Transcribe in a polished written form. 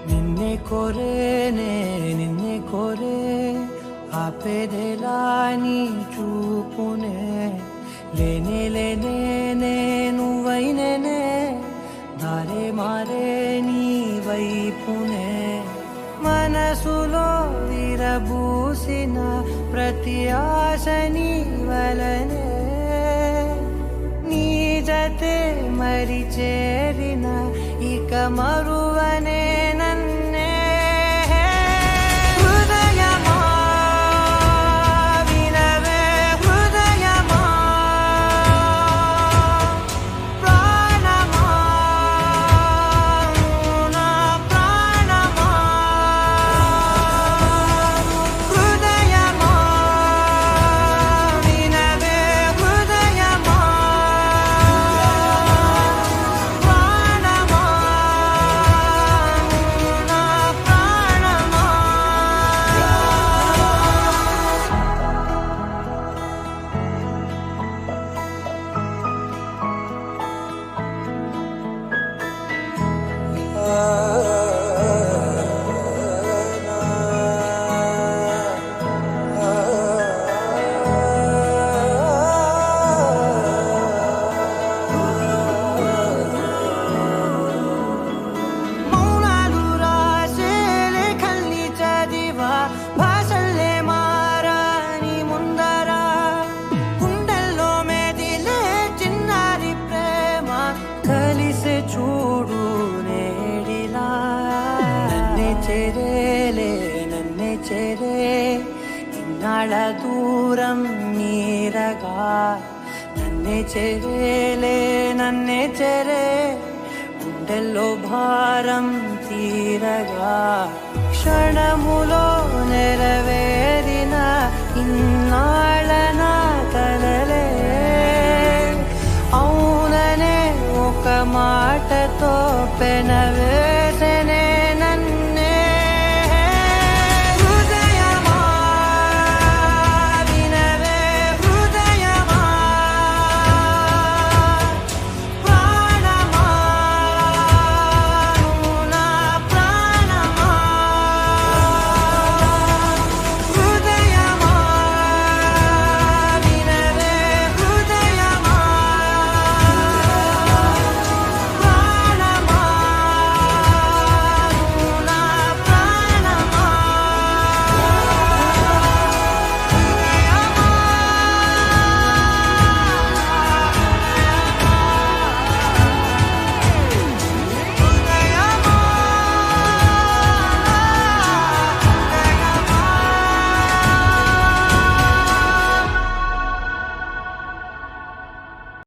నిన్నే కోరేనే నిన్నే కోరే ఆపేదెలా నీ చూపునే లేనే లేనే నువ్వైనేనే దారే మారే నీ వైపునే మనసులో విరబూసిన ప్రతి ఆశ నీ వలనే నీ జతే మరి చేరిన ఇక మరువనే నన్నే హృదయమా వినవే హృదయమా ప్రాణమా నా ప్రాణమా హృదయమా వినవే హృదయమా ప్రాణమా నా ప్రాణమా మౌనాలు రాసే లేఖల్ని చదివా భాషల్లే మారాని ముందరా గుండెల్లో మెదిలే చిన్నారి ప్రేమ కలిసే చూడు నేడిలా నన్నే చేరేలే నన్నే చేరే ఇన్నాళ్ళ దూరం నీరగా నన్నే చేరేలే నన్నే చేరే గుండెల్లో భారం తీరగా క్షణములో నెరవేరిన ఇన్నాళ్ళ నా కలలే అవుననే ఒక మాటతో పెనవే